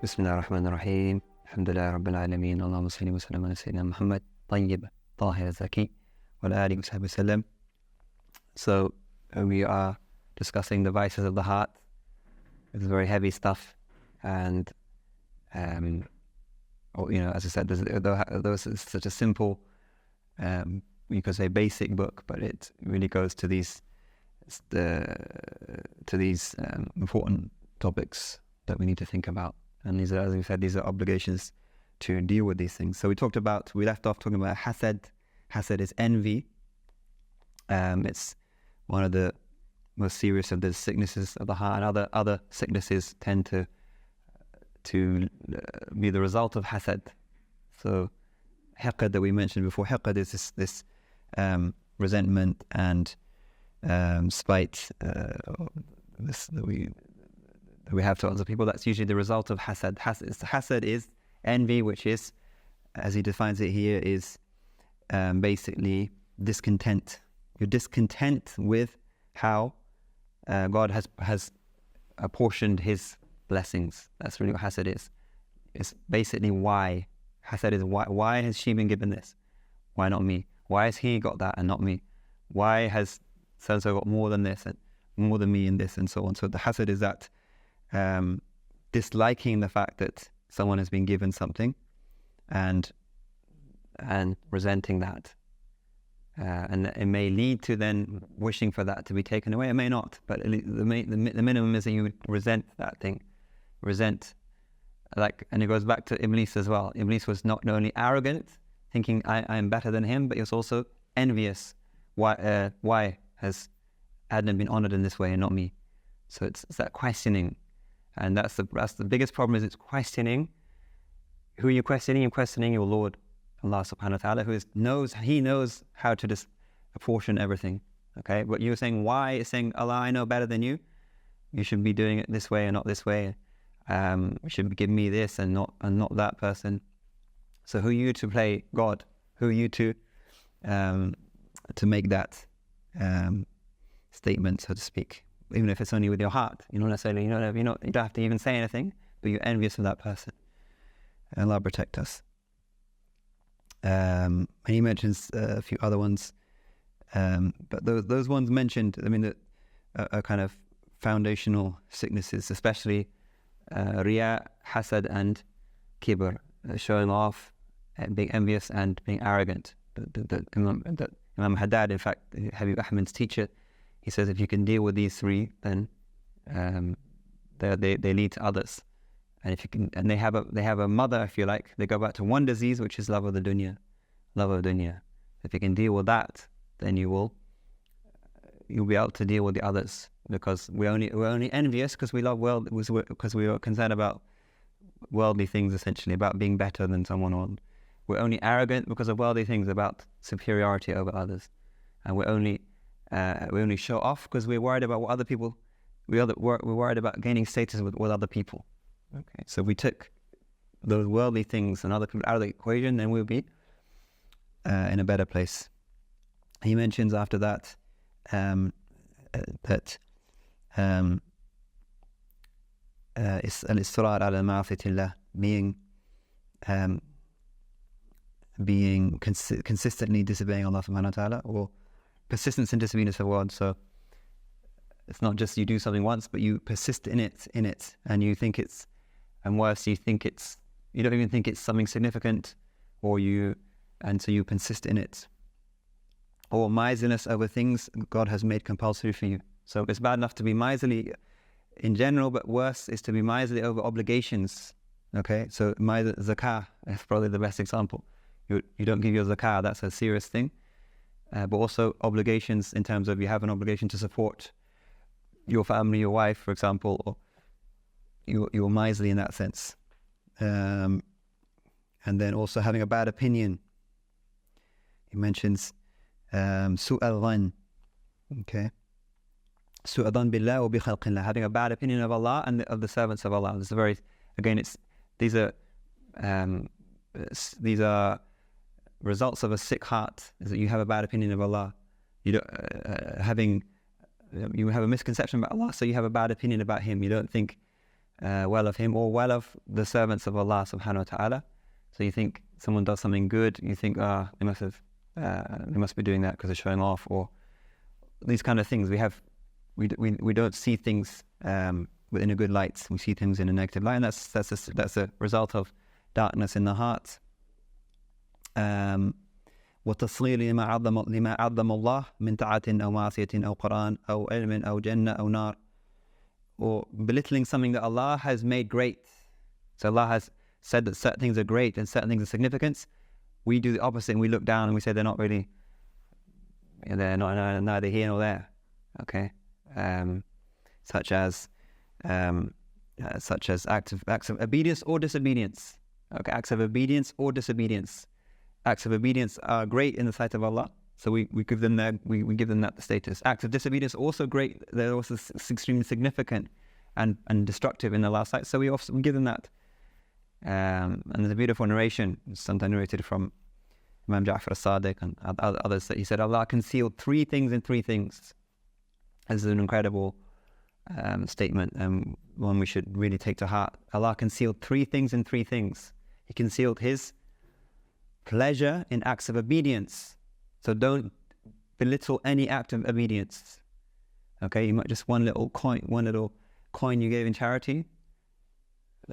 بسم الله الرحمن الرحيم. الحمد لله رب العالمين. اللهم صل وسلم على سيدنا Muhammad طيب طاهر زكي وعلى آله وصحبه وسلم. So we are discussing the vices of the heart. It's very heavy stuff, and as I said, though it's such a simple, you could say basic book, but it really goes to these important topics that we need to think about. And these are, as we said, these are obligations to deal with these things. So we left off talking about hasad. Hasad is envy. It's one of the most serious of the sicknesses of the heart, and other sicknesses tend to be the result of hasad. So hiqad that we mentioned before, hiqad is this resentment and spite that we have to other people. That's usually the result of hasad. Hasad is envy, which is, as he defines it here, is basically discontent. You're discontent with how God has apportioned His blessings. That's really what hasad is. It's basically why. Hasad is why has she been given this? Why not me? Why has he got that and not me? Why has so-and-so got more than this and more than me in this, and so on? So the hasad is that disliking the fact that someone has been given something and resenting that. And it may lead to then wishing for that to be taken away. It may not, but the minimum is that you resent that thing. And it goes back to Iblis as well. Iblis was not only arrogant, thinking I am better than him, but he was also envious. Why has Adam been honored in this way and not me? So it's that questioning, and that's the biggest problem. Is it's questioning. Who are you questioning? You're questioning your Lord, Allah Subhanahu wa Taala, who knows how to apportion everything. Okay, but you're saying why? It's saying, Allah, I know better than you. You should be doing it this way and not this way. You should give me this and not that person. So who are you to play God? Who are you to make that statement, so to speak? Even if it's only with your heart, you don't have to even say anything, but you're envious of that person. Allah protect us. And he mentions a few other ones, but those ones mentioned, that are kind of foundational sicknesses, especially riya, hasad, and kibr, showing off, being envious and being arrogant. Imam Haddad, in fact, Habib Ahmed's teacher, he says if you can deal with these three, then they lead to others. And if you can, and they have a mother, if you like. They go back to one disease, which is love of dunya. If you can deal with that, then you'll be able to deal with the others. Because we're only envious because we love because we are concerned about worldly things, essentially, about being better than someone else. We're only arrogant because of worldly things, about superiority over others, and we only show off because we're worried about what other people. We're worried about gaining status with other people. Okay, so if we took those worldly things and other people out of the equation, then we'll be in a better place. He mentions after that that al-israr ala ma'afitillah, being consistently disobeying Allah subhanahu wa ta'ala, or persistence in disobedience of God. So it's not just you do something once, but you persist in it, and you think it's, and worse, you don't even think it's something significant, and so you persist in it. Or miserliness over things God has made compulsory for you. So it's bad enough to be miserly in general, but worse is to be miserly over obligations. Okay, so zakah is probably the best example. You don't give your zakah, that's a serious thing. But also obligations in terms of you have an obligation to support your family, your wife, for example, or you're miserly in that sense. And then also having a bad opinion. He mentions su'al dhan. Okay. Su'al dhan billah wa bi khalqillah, having a bad opinion of Allah and of the servants of Allah. This is these are results of a sick heart, is that you have a bad opinion of Allah. You have a misconception about Allah, so you have a bad opinion about Him. You don't think well of him or well of the servants of Allah subhanahu wa ta'ala. So you think someone does something good, you think, they must be doing that because they're showing off, or these kind of things. We don't see things in a good light. We see things in a negative light, and that's a result of darkness in the heart. وتصغير لما عظم الله من طاعة أو معصية أو قرآن أو علم أو جنة أو نار, or belittling something that Allah has made great. So Allah has said that certain things are great and certain things are significant. We do the opposite and we look down and we say they're not really, they're not neither here nor there. Okay, such as acts of obedience or disobedience. Okay, acts of obedience or disobedience. Acts of obedience are great in the sight of Allah, so we give them that the status. Acts of disobedience also great; they're also extremely significant and destructive in Allah's sight, so we give them that. And there's a beautiful narration, sometimes narrated from Imam Ja'far as-Sadiq and others, that he said Allah concealed 3 things in 3 things. This is an incredible statement, and one we should really take to heart. Allah concealed 3 things in 3 things. He concealed His pleasure in acts of obedience. So don't belittle any act of obedience. Okay, you might just one little coin you gave in charity.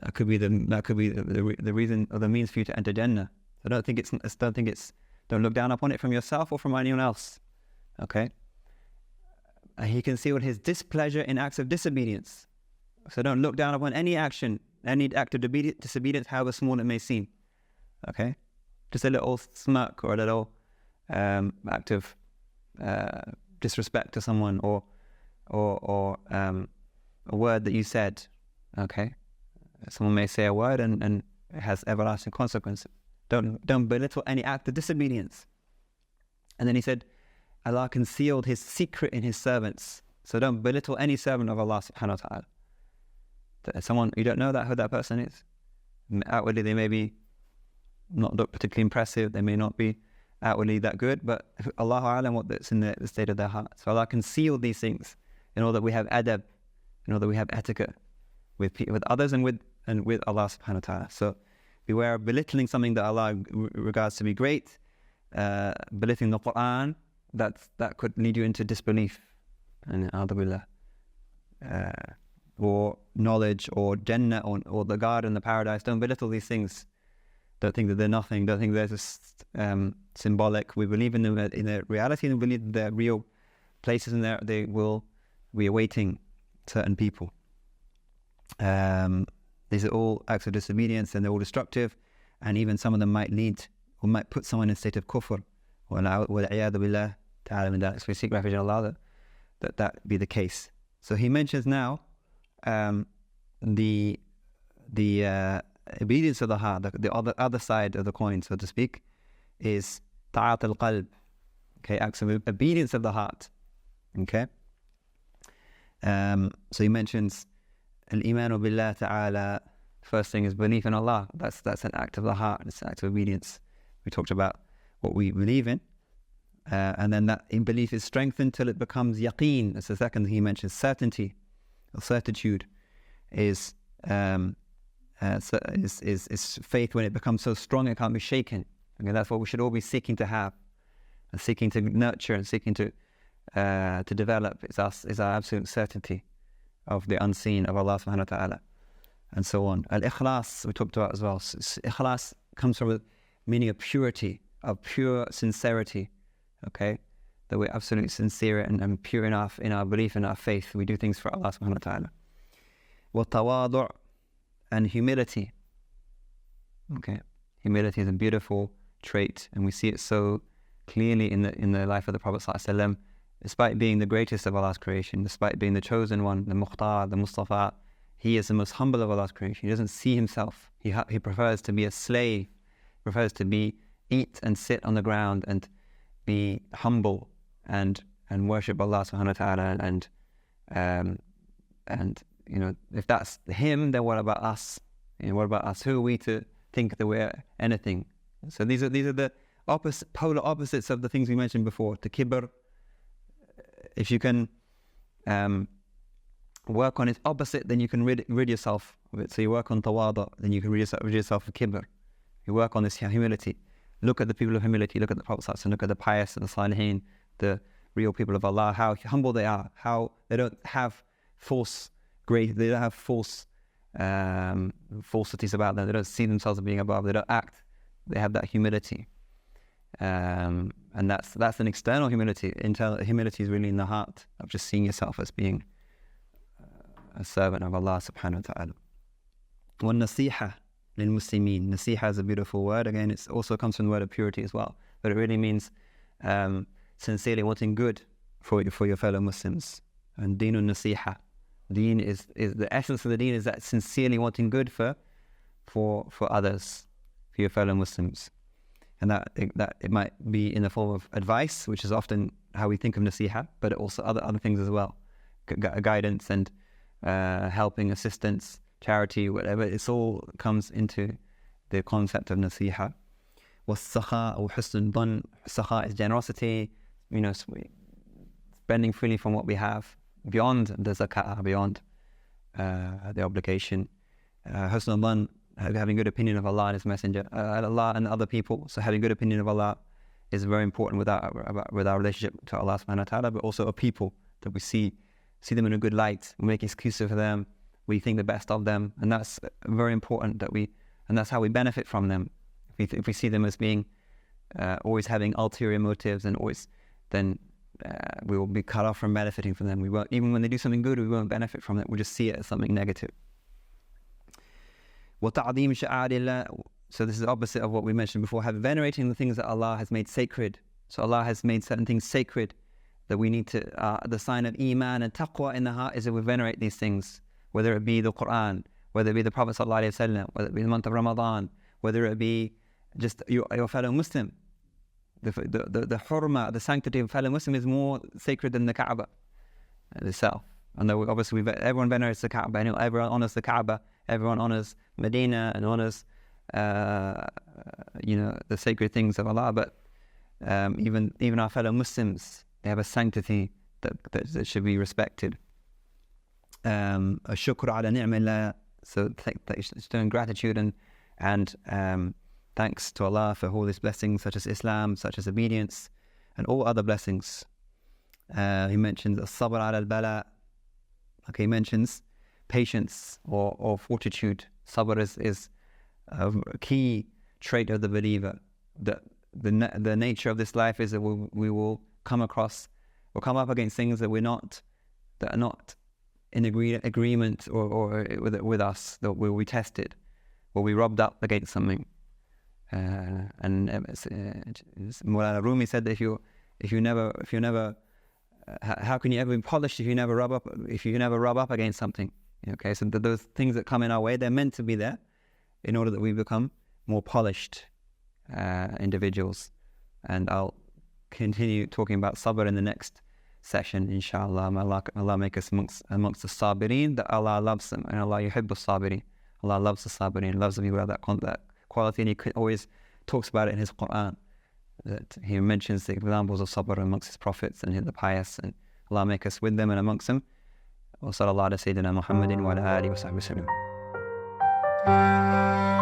That could be the reason or the means for you to enter Jannah. So don't look down upon it from yourself or from anyone else. Okay. He concealed His displeasure in acts of disobedience. So don't look down upon any action, any act of disobedience, however small it may seem. Okay. Just a little smirk or a little act of disrespect to someone, or a word that you said. Okay, someone may say a word and it has everlasting consequences. Don't belittle any act of disobedience. And then he said, Allah concealed His secret in His servants. So don't belittle any servant of Allah subhanahu wa ta'ala. Someone you don't know who that person is. Outwardly they may be not look particularly impressive, they may not be outwardly that good, but Allahu A'lam what's in the state of their heart. So Allah concealed these things in order that we have adab, in order that we have etiquette with others and with Allah subhanahu wa ta'ala. So beware of belittling something that Allah regards to be great, belittling the Quran, that could lead you into disbelief, and or knowledge, or Jannah, or the garden, the paradise. Don't belittle these things. Don't think that they're nothing. Don't think they're just symbolic. We believe in them in their reality, and we believe they're real places, and they will be awaiting certain people. These are all acts of disobedience, and they're all destructive, and even some of them might lead or might put someone in a state of kufr. وَالْعِيَاذُ بِاللَّهِ تَعَالَى مِنْ ذَلِكَ. So we seek refuge in Allah that be the case. So he mentions now the obedience of the heart, the other side of the coin, so to speak, is ta'at al-qalb. Okay, acts of obedience of the heart. Okay. So he mentions al-imanu billah ta'ala. First thing is belief in Allah. That's an act of the heart. It's an act of obedience. We talked about what we believe in, and then that in belief is strengthened till it becomes yaqeen. That's the second thing he mentions. Certainty or certitude is faith when it becomes so strong it can't be shaken. Okay, that's what we should all be seeking to have, and seeking to nurture, and seeking to develop. Is our absolute certainty of the unseen of Allah subhanahu wa ta'ala, and so on. Al-ikhlas we talked about as well. Ikhlas comes from the meaning of purity, of pure sincerity. Okay, that we're absolutely sincere and pure enough in our belief and our faith. We do things for Allah subhanahu wa ta'ala. Wa tawadu' and humility. Okay, humility is a beautiful trait, and we see it so clearly in the life of the Prophet ﷺ. Despite being the greatest of Allah's creation, despite being the chosen one, the Mukhtar, the Mustafa, he is the most humble of Allah's creation. He doesn't see himself. He prefers to be a slave, prefers to eat and sit on the ground and be humble and worship Allah subhanahu wa ta'ala, and you know, if that's him, then what about us? What about us? Who are we to think that we're anything? So these are the polar opposites of the things we mentioned before. The kibr, if you can work on its opposite, then you can rid yourself of it. So you work on tawadu, then you can rid yourself of kibr. You work on this humility. Look at the people of humility. Look at the Prophet ﷺ. Look at the pious and the salihin, the real people of Allah, how humble they are, how they don't have they don't have falsities about them. They don't see themselves as being above. They don't act. They have that humility. And that's an external humility. Internal humility is really in the heart of just seeing yourself as being a servant of Allah subhanahu wa ta'ala. وَالنَّصِيحَةِ لِلْمُسْلِمِينَ. Nasiha is a beautiful word. Again, it also comes from the word of purity as well. But it really means sincerely wanting good for your fellow Muslims. And deenun nasiha. Deen is the essence of the deen is that sincerely wanting good for others, for your fellow Muslims. And that it might be in the form of advice, which is often how we think of nasiha, but also other things as well. Guidance and helping, assistance, charity, whatever. It all comes into the concept of nasiha. وَالسَّخَاءُ وَحُسْنُ الظَّنِّ. Sakha is generosity, spending freely from what we have, beyond the zakah, beyond the obligation. Husn al-dhan, having good opinion of Allah and His Messenger, Allah and other people. So having good opinion of Allah is very important with our relationship to Allah subhanahu wa ta'ala, but also of people, that we see them in a good light, we make excuses for them, we think the best of them, and that's very important and that's how we benefit from them. If we see them as being always having ulterior motives and always, then we will be cut off from benefiting from them. We won't, even when they do something good, we won't benefit from it. We'll just see it as something negative. وَتَعْظِيمِ شَعَائِرِ اللَّهِ. So this is the opposite of what we mentioned before, venerating the things that Allah has made sacred. So Allah has made certain things sacred that we need to, the sign of iman and taqwa in the heart is that we venerate these things, whether it be the Quran, whether it be the Prophet ﷺ, whether it be the month of Ramadan, whether it be just your fellow Muslim. The hurma, the sanctity of fellow Muslim is more sacred than the Kaaba itself. And obviously everyone venerates the Kaaba, everyone honors the Kaaba, everyone honors Medina and honors the sacred things of Allah. But even our fellow Muslims, they have a sanctity that should be respected. Shukr ala ni'millah. So showing gratitude and thanks to Allah for all His blessings, such as Islam, such as obedience, and all other blessings. He mentions as-sabr ala al-bala. Okay, he mentions patience or fortitude. Sabr is a key trait of the believer. The nature of this life is that we will come up against things that are not in agreement or with us, that will be tested, will be rubbed up against something. And Mawlana Rumi said that if you never how can you ever be polished if you never rub up against something? Okay, so those things that come in our way, they're meant to be there in order that we become more polished individuals. And I'll continue talking about sabr in the next session, inshallah. Allah make us amongst the sabirin, that Allah loves them, and Allah yuhibbu sabirin. Allah loves the sabirin, loves the people who have that quality, and He always talks about it in His Quran, that He mentions the examples of sabr amongst His prophets and the pious, and Allah make us with them and amongst them. Wa sallallahu ala sayyidina Muhammadin wa ala alihi wa sahbihi wa sallam.